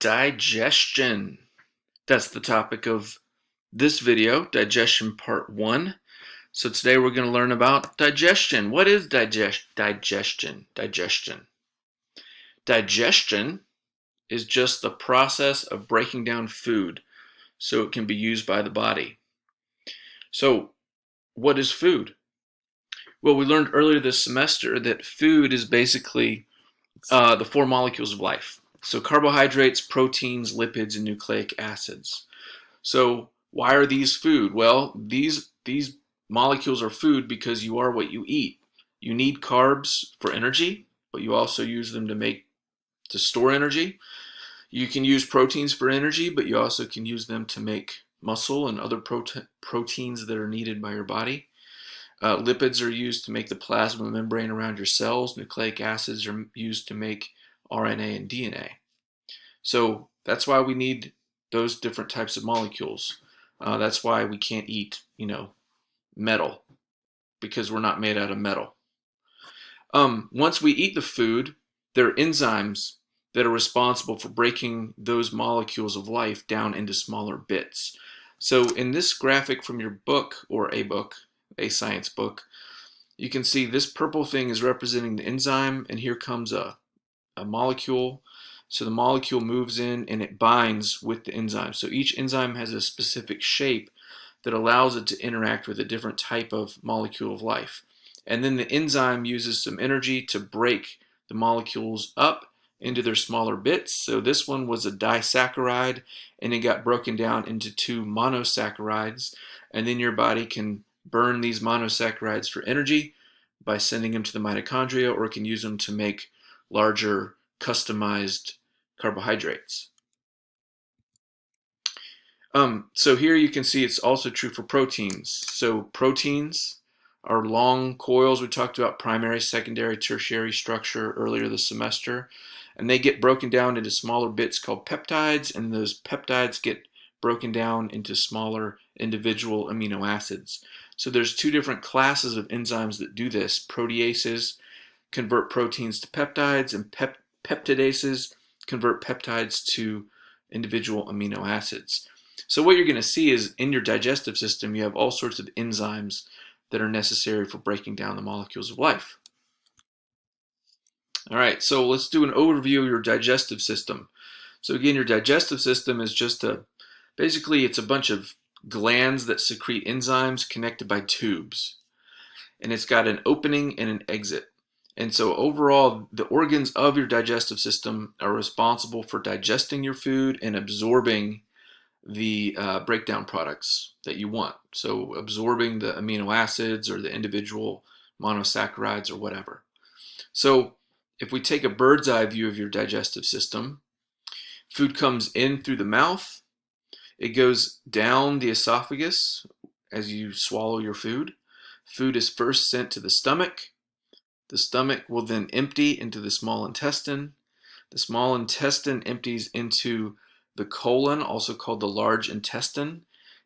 Digestion. That's the topic of this video, digestion part 1. So today we're going to learn about digestion. What is digestion? Digestion is just the process of breaking down food so it can be used by the body. So what is food? Well, we learned earlier this semester that food is basically the four molecules of life. So carbohydrates, proteins, lipids, and nucleic acids. So why are these food? Well, these molecules are food because you are what you eat. You need carbs for energy, but you also use them to store energy. You can use proteins for energy, but you also can use them to make muscle and other proteins that are needed by your body. Lipids are used to make the plasma membrane around your cells. Nucleic acids are used to make RNA and DNA. So that's why we need those different types of molecules. That's why we can't eat, metal, because we're not made out of metal. Once we eat the food, there are enzymes that are responsible for breaking those molecules of life down into smaller bits. So in this graphic from your book, or a science book, you can see this purple thing is representing the enzyme, and here comes a molecule. So the molecule moves in and it binds with the enzyme. So each enzyme has a specific shape that allows it to interact with a different type of molecule of life. And then the enzyme uses some energy to break the molecules up into their smaller bits. So this one was a disaccharide, and it got broken down into two monosaccharides. And then your body can burn these monosaccharides for energy by sending them to the mitochondria, or it can use them to make larger customized carbohydrates. So here you can see it's also true for proteins. So proteins are long coils. We talked about primary, secondary, tertiary structure earlier this semester. And they get broken down into smaller bits called peptides, and those peptides get broken down into smaller individual amino acids. So there's two different classes of enzymes that do this. Proteases convert proteins to peptides, and peptidases convert peptides to individual amino acids. So what you're going to see is in your digestive system, you have all sorts of enzymes that are necessary for breaking down the molecules of life. All right, so let's do an overview of your digestive system. So again, your digestive system is basically it's a bunch of glands that secrete enzymes connected by tubes. And it's got an opening and an exit. And so overall, the organs of your digestive system are responsible for digesting your food and absorbing the breakdown products that you want. So absorbing the amino acids or the individual monosaccharides or whatever. So if we take a bird's eye view of your digestive system, food comes in through the mouth. It goes down the esophagus as you swallow your food. Food is first sent to the stomach. The stomach will then empty into the small intestine. The small intestine empties into the colon, also called the large intestine.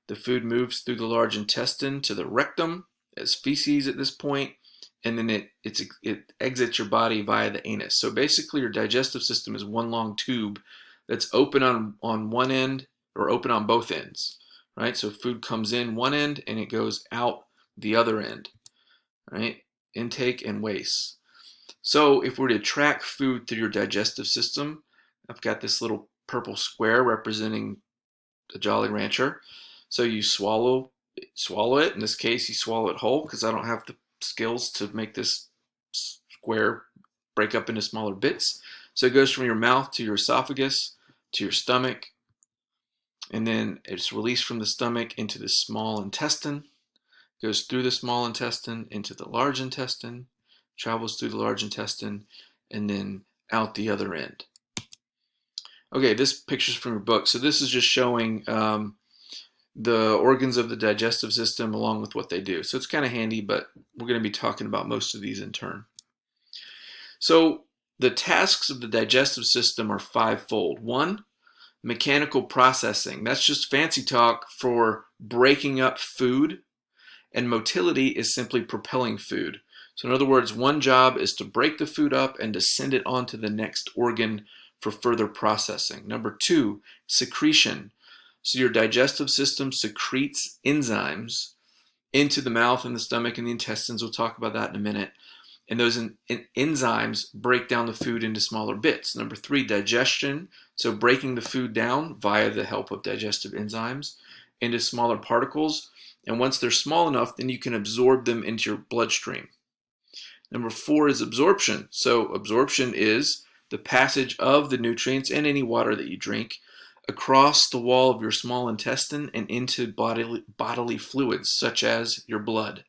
The food moves through the large intestine to the rectum as feces at this point, and then it exits your body via the anus. So basically your digestive system is one long tube that's open on one end, or open on both ends, right? So food comes in one end and it goes out the other end, right? Intake and waste. So if we're to track food through your digestive system, I've got this little purple square representing the Jolly Rancher. So you swallow it. In this case, you swallow it whole because I don't have the skills to make this square break up into smaller bits. So it goes from your mouth to your esophagus to your stomach, and then it's released from the stomach into the small intestine, goes through the small intestine into the large intestine, travels through the large intestine, and then out the other end. Okay, this picture's from your book. So this is just showing the organs of the digestive system along with what they do. So it's kind of handy, but we're going to be talking about most of these in turn. So the tasks of the digestive system are fivefold. One, mechanical processing. That's just fancy talk for breaking up food, and motility is simply propelling food. So in other words, one job is to break the food up and to send it on to the next organ for further processing. Number two, secretion. So your digestive system secretes enzymes into the mouth and the stomach and the intestines. We'll talk about that in a minute. And those enzymes break down the food into smaller bits. Number three, digestion. So breaking the food down via the help of digestive enzymes into smaller particles. And once they're small enough, then you can absorb them into your bloodstream. Number four is absorption. So absorption is the passage of the nutrients and any water that you drink across the wall of your small intestine and into bodily fluids such as your blood.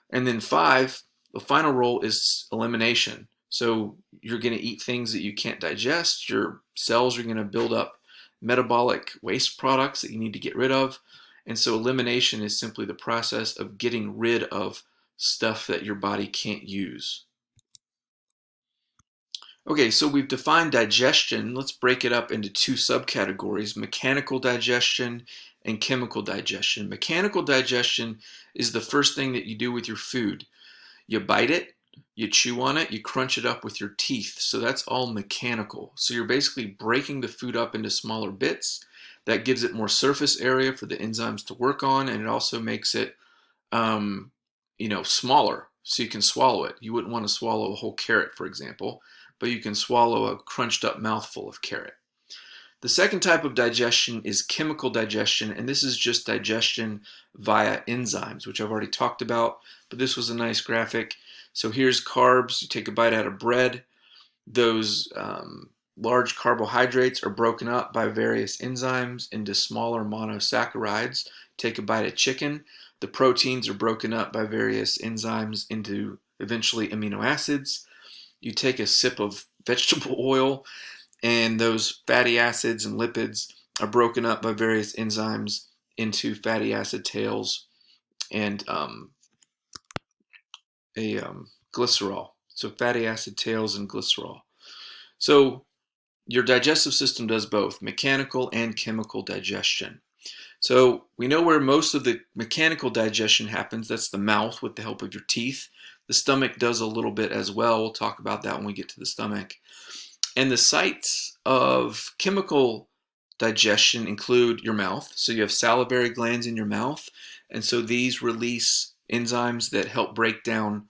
And then five, the final role is elimination. So you're going to eat things that you can't digest. Your cells are going to build up metabolic waste products that you need to get rid of. And so elimination is simply the process of getting rid of stuff that your body can't use. Okay, so we've defined digestion. Let's break it up into two subcategories, mechanical digestion and chemical digestion. Mechanical digestion is the first thing that you do with your food. You bite it, you chew on it, you crunch it up with your teeth. So that's all mechanical. So you're basically breaking the food up into smaller bits. That gives it more surface area for the enzymes to work on, and it also makes it smaller so you can swallow it. You wouldn't want to swallow a whole carrot, for example, but you can swallow a crunched up mouthful of carrot. The second type of digestion is chemical digestion, and this is just digestion via enzymes, which I've already talked about, but this was a nice graphic. So here's carbs. You take a bite out of bread. Those large carbohydrates are broken up by various enzymes into smaller monosaccharides. Take a bite of chicken. The proteins are broken up by various enzymes into eventually amino acids. You take a sip of vegetable oil, and those fatty acids and lipids are broken up by various enzymes into fatty acid tails and glycerol. So fatty acid tails and glycerol. So your digestive system does both mechanical and chemical digestion. So we know where most of the mechanical digestion happens. That's the mouth with the help of your teeth. The stomach does a little bit as well. We'll talk about that when we get to the stomach. And the sites of chemical digestion include your mouth. So you have salivary glands in your mouth. And so these release enzymes that help break down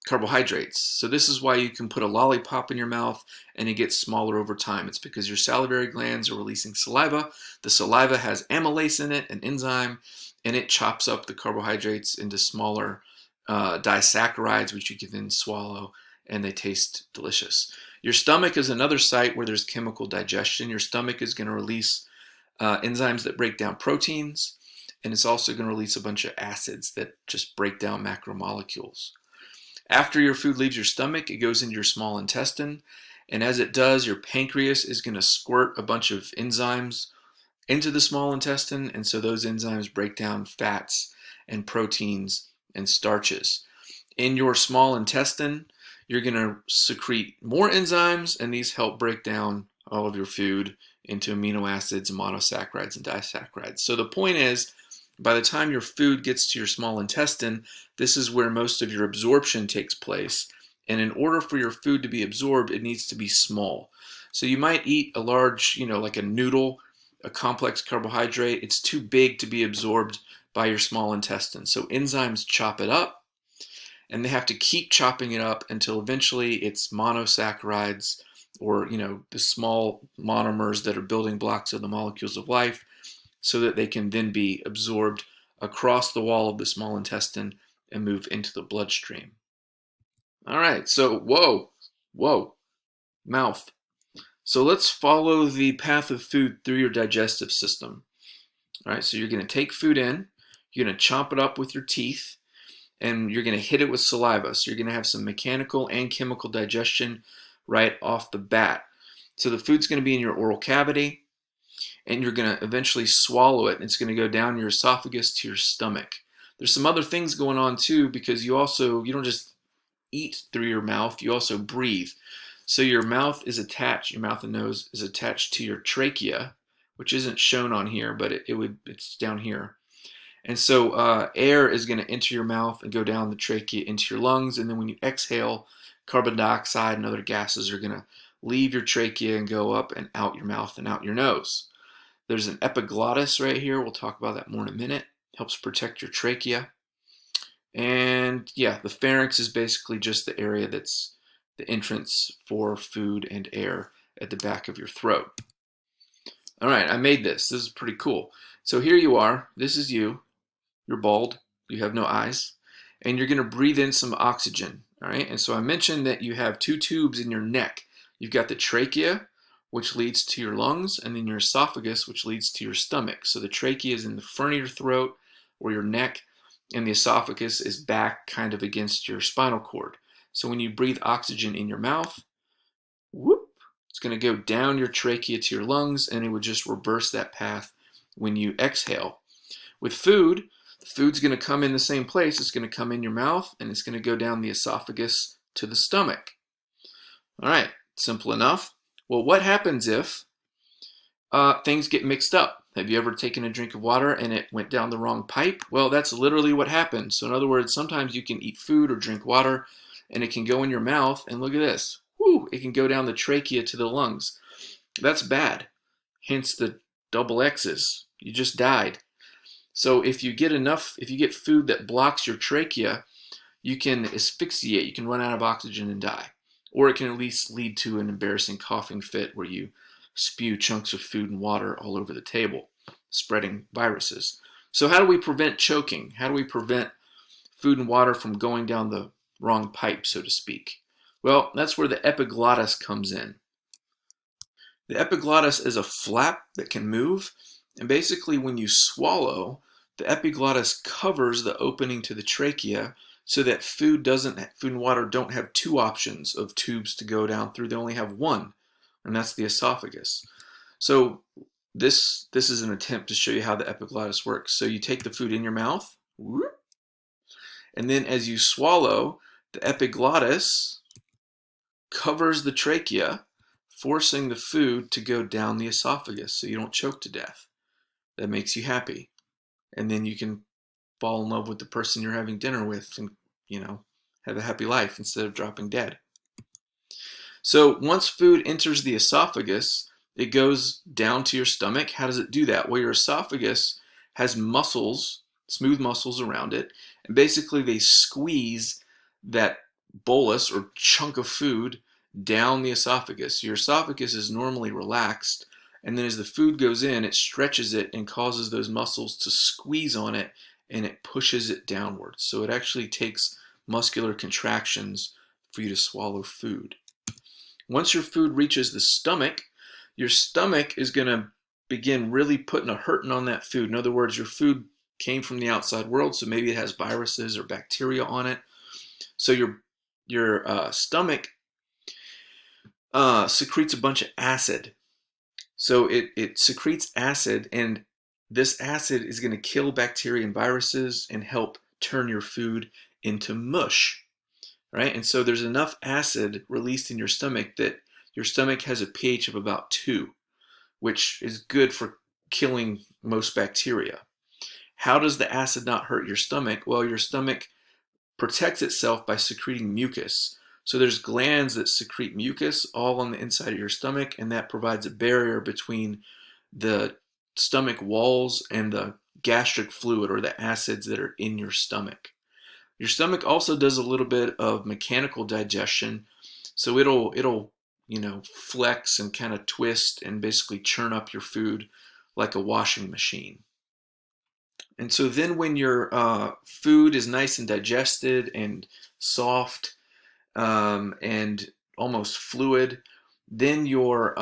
carbohydrates. So this is why you can put a lollipop in your mouth and it gets smaller over time. It's because your salivary glands are releasing saliva. The saliva has amylase in it, an enzyme, and it chops up the carbohydrates into smaller disaccharides, which you can then swallow, and they taste delicious. Your stomach is another site where there's chemical digestion. Your stomach is going to release enzymes that break down proteins, and it's also going to release a bunch of acids that just break down macromolecules. After your food leaves your stomach, it goes into your small intestine, and as it does, your pancreas is going to squirt a bunch of enzymes into the small intestine, and so those enzymes break down fats and proteins and starches. In your small intestine, you're going to secrete more enzymes, and these help break down all of your food into amino acids, monosaccharides, and disaccharides. So the point is, by the time your food gets to your small intestine, this is where most of your absorption takes place. And in order for your food to be absorbed, it needs to be small. So you might eat a large, like a noodle, a complex carbohydrate. It's too big to be absorbed by your small intestine. So enzymes chop it up, and they have to keep chopping it up until eventually it's monosaccharides, or the small monomers that are building blocks of the molecules of life, so that they can then be absorbed across the wall of the small intestine and move into the bloodstream. All right, so whoa, mouth. So let's follow the path of food through your digestive system. All right, so you're going to take food in, you're going to chomp it up with your teeth, and you're going to hit it with saliva. So you're going to have some mechanical and chemical digestion right off the bat. So the food's going to be in your oral cavity, and you're going to eventually swallow it. It's going to go down your esophagus to your stomach. There's some other things going on too, because you don't just eat through your mouth, you also breathe. So your mouth and nose is attached to your trachea, which isn't shown on here, but it's down here. And so air is going to enter your mouth and go down the trachea into your lungs, and then when you exhale, carbon dioxide and other gases are going to leave your trachea and go up and out your mouth and out your nose. There's an epiglottis right here. We'll talk about that more in a minute. Helps protect your trachea. And yeah, the pharynx is basically just the area that's the entrance for food and air at the back of your throat. All right, I made this. This is pretty cool. So here you are. This is you. You're bald. You have no eyes. And you're going to breathe in some oxygen. All right, and so I mentioned that you have two tubes in your neck. You've got the trachea, which leads to your lungs, and then your esophagus, which leads to your stomach. So the trachea is in the front of your throat or your neck, and the esophagus is back kind of against your spinal cord. So when you breathe oxygen in your mouth, whoop, it's going to go down your trachea to your lungs, and it would just reverse that path when you exhale. With food, the food's going to come in the same place. It's going to come in your mouth, and it's going to go down the esophagus to the stomach. All right, simple enough. Well, what happens if things get mixed up? Have you ever taken a drink of water and it went down the wrong pipe? Well, that's literally what happens. So in other words, sometimes you can eat food or drink water and it can go in your mouth, and look at this. Whoo, it can go down the trachea to the lungs. That's bad. Hence the double X's. You just died. So if you get food that blocks your trachea, you can asphyxiate, you can run out of oxygen and die. Or it can at least lead to an embarrassing coughing fit where you spew chunks of food and water all over the table, spreading viruses. So how do we prevent choking? How do we prevent food and water from going down the wrong pipe, so to speak? Well, that's where the epiglottis comes in. The epiglottis is a flap that can move, and basically when you swallow, the epiglottis covers the opening to the trachea so that food and water don't have two options of tubes to go down through. They only have one, and that's the esophagus. So this is an attempt to show you how the epiglottis works. So you take the food in your mouth, and then as you swallow, the epiglottis covers the trachea, forcing the food to go down the esophagus so you don't choke to death. That makes you happy. And then you can fall in love with the person you're having dinner with and, have a happy life instead of dropping dead. So once food enters the esophagus, it goes down to your stomach. How does it do that? Well, your esophagus has muscles, smooth muscles around it, and basically they squeeze that bolus or chunk of food down the esophagus. Your esophagus is normally relaxed, and then as the food goes in, it stretches it and causes those muscles to squeeze on it, and it pushes it downwards. So it actually takes muscular contractions for you to swallow food. Once your food reaches the stomach, your stomach is going to begin really putting a hurting on that food. In other words, your food came from the outside world, so maybe it has viruses or bacteria on it. So your stomach secretes a bunch of acid. So it secretes acid, and this acid is going to kill bacteria and viruses and help turn your food into mush, right? And so there's enough acid released in your stomach that your stomach has a pH of about 2, which is good for killing most bacteria. How does the acid not hurt your stomach? Well, your stomach protects itself by secreting mucus. So there's glands that secrete mucus all on the inside of your stomach, and that provides a barrier between the stomach walls and the gastric fluid, or the acids that are in your stomach. Your stomach also does a little bit of mechanical digestion, so it'll flex and kind of twist and basically churn up your food like a washing machine. And so then when your food is nice and digested and soft and almost fluid, then your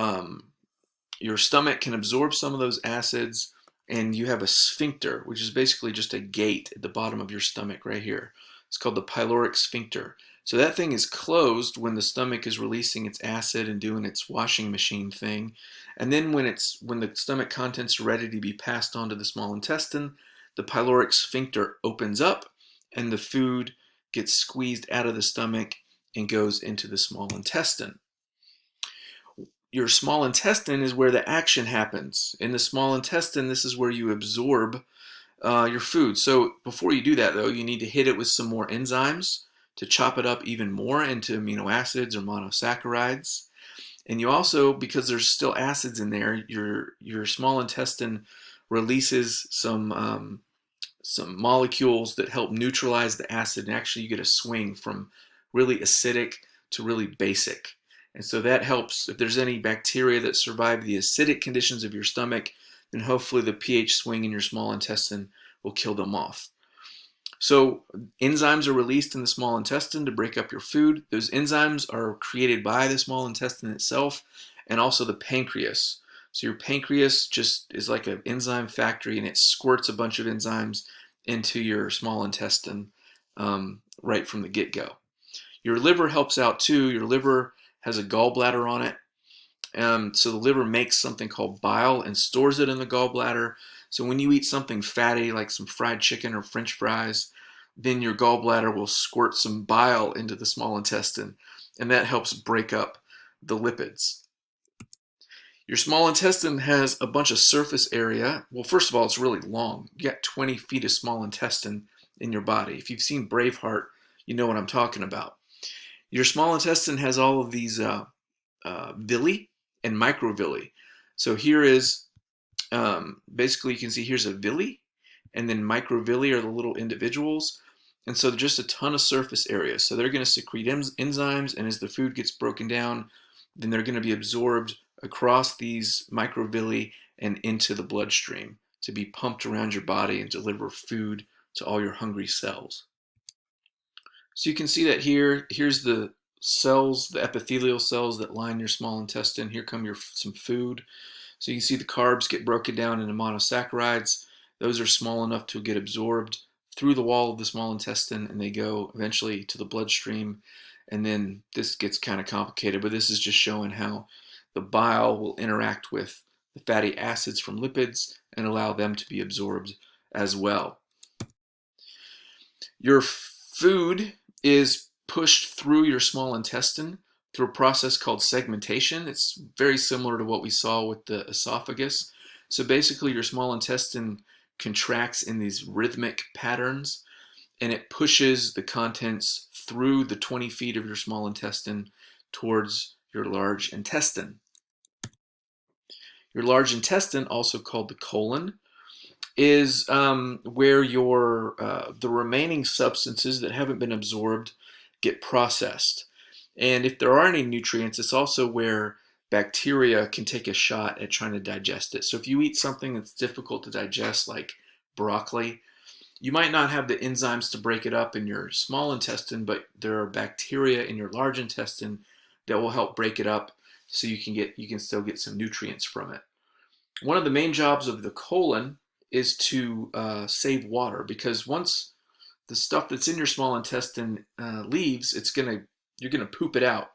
stomach can absorb some of those acids, and you have a sphincter, which is basically just a gate at the bottom of your stomach right here. It's called the pyloric sphincter. So that thing is closed when the stomach is releasing its acid and doing its washing machine thing. And then when the stomach contents are ready to be passed on to the small intestine, the pyloric sphincter opens up and the food gets squeezed out of the stomach and goes into the small intestine. Your small intestine is where the action happens. In the small intestine, this is where you absorb your food. So before you do that, though, you need to hit it with some more enzymes to chop it up even more into amino acids or monosaccharides. And you also, because there's still acids in there, your small intestine releases some molecules that help neutralize the acid, and actually you get a swing from really acidic to really basic. And so that helps if there's any bacteria that survive the acidic conditions of your stomach, then hopefully the pH swing in your small intestine will kill them off. So enzymes are released in the small intestine to break up your food. Those enzymes are created by the small intestine itself and also the pancreas. So your pancreas just is like an enzyme factory, and it squirts a bunch of enzymes into your small intestine right from the get-go. Your liver helps out too. Your liver has a gallbladder on it. So the liver makes something called bile and stores it in the gallbladder. So when you eat something fatty like some fried chicken or French fries, then your gallbladder will squirt some bile into the small intestine, and that helps break up the lipids. Your small intestine has a bunch of surface area. Well, first of all, it's really long. You got 20 feet of small intestine in your body. If you've seen Braveheart, you know what I'm talking about. Your small intestine has all of these villi and microvilli. So here is basically, you can see here's a villi, and then microvilli are the little individuals. And so just a ton of surface area. So they're going to secrete enzymes, and as the food gets broken down, then they're going to be absorbed across these microvilli and into the bloodstream to be pumped around your body and deliver food to all your hungry cells. So you can see that here. Here's the cells, the epithelial cells that line your small intestine. Here come some food. So you can see the carbs get broken down into monosaccharides. Those are small enough to get absorbed through the wall of the small intestine, and they go eventually to the bloodstream. And then this gets kind of complicated, but this is just showing how the bile will interact with the fatty acids from lipids and allow them to be absorbed as well. Your food is pushed through your small intestine through a process called segmentation. It's very similar to what we saw with the esophagus. So basically your small intestine contracts in these rhythmic patterns, and it pushes the contents through the 20 feet of your small intestine towards your large intestine. Your large intestine, also called the colon, is where the remaining substances that haven't been absorbed get processed. And if there are any nutrients, it's also where bacteria can take a shot at trying to digest it. So if you eat something that's difficult to digest, like broccoli, you might not have the enzymes to break it up in your small intestine, but there are bacteria in your large intestine that will help break it up so you can still get some nutrients from it. One of the main jobs of the colon is to save water, because once the stuff that's in your small intestine leaves, you're gonna poop it out,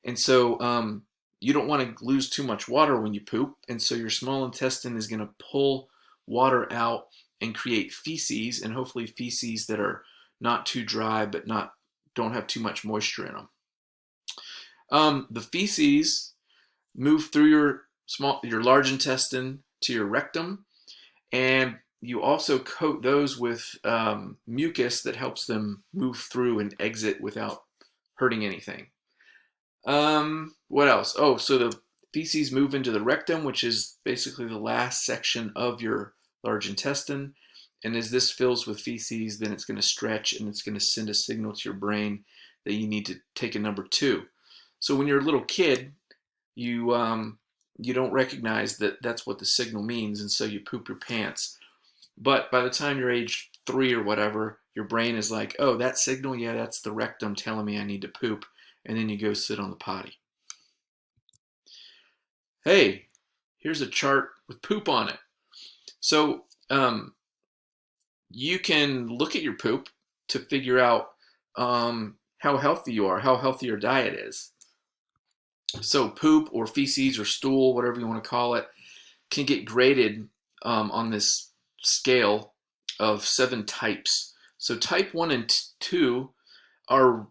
and so you don't want to lose too much water when you poop, and so your small intestine is gonna pull water out and create feces, and hopefully feces that are not too dry but don't have too much moisture in them. The feces move through your large intestine to your rectum, and you also coat those with mucus that helps them move through and exit without hurting anything. What else? Oh, so the feces move into the rectum, which is basically the last section of your large intestine. And as this fills with feces, then it's going to stretch, and it's going to send a signal to your brain that you need to take a number 2. So when you're a little kid, you don't recognize that that's what the signal means, and so you poop your pants. But by the time you're age 3 or whatever, your brain is like, oh, that signal, yeah, that's the rectum telling me I need to poop. And then you go sit on the potty. Hey, here's a chart with poop on it. So you can look at your poop to figure out how healthy you are, how healthy your diet is. So poop or feces or stool, whatever you want to call it, can get graded on this scale of 7 types. So type 1 and 2 are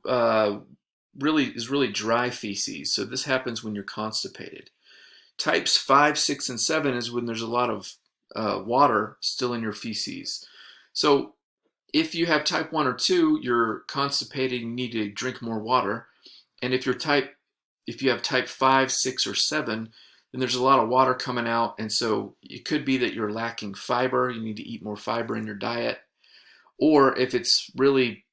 really dry feces. So this happens when you're constipated. Types 5, 6, and 7 is when there's a lot of water still in your feces. So if you have type 1 or 2, you're constipated, you need to drink more water. And if if you have type 5, 6, or 7, then there's a lot of water coming out, and so it could be that you're lacking fiber. You need to eat more fiber in your diet. Or if it's really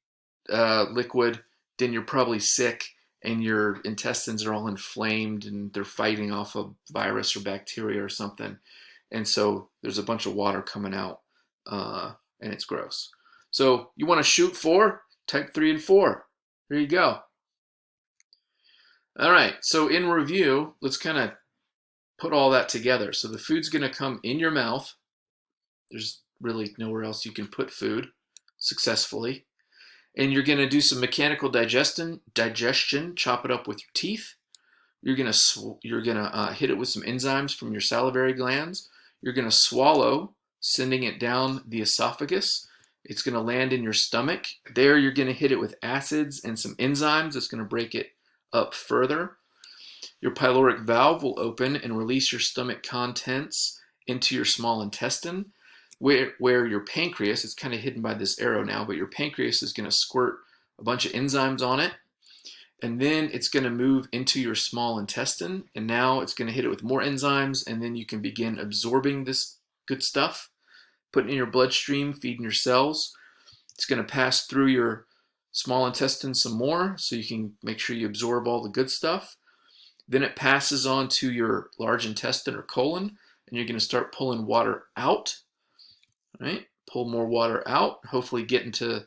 liquid, then you're probably sick and your intestines are all inflamed and they're fighting off a virus or bacteria or something. And so there's a bunch of water coming out and it's gross. So you want to shoot for type 3 and 4. There you go. All right, so in review, let's kind of put all that together. So the food's going to come in your mouth. There's really nowhere else you can put food successfully. And you're going to do some mechanical digestion, chop it up with your teeth. You're going to hit it with some enzymes from your salivary glands. You're going to swallow, sending it down the esophagus. It's going to land in your stomach. There you're going to hit it with acids and some enzymes that's going to break it up further. Your pyloric valve will open and release your stomach contents into your small intestine, where your pancreas, it's kind of hidden by this arrow now, but your pancreas is going to squirt a bunch of enzymes on it, and then it's going to move into your small intestine, and now it's going to hit it with more enzymes, and then you can begin absorbing this good stuff, putting it in your bloodstream, feeding your cells. It's going to pass through your small intestine some more, so you can make sure you absorb all the good stuff. Then it passes on to your large intestine or colon, and you're going to start pulling water out. Right? Pull more water out, hopefully get into,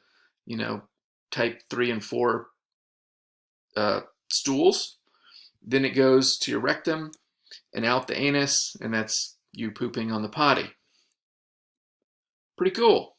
type 3 and 4 stools. Then it goes to your rectum and out the anus, and that's you pooping on the potty. Pretty cool.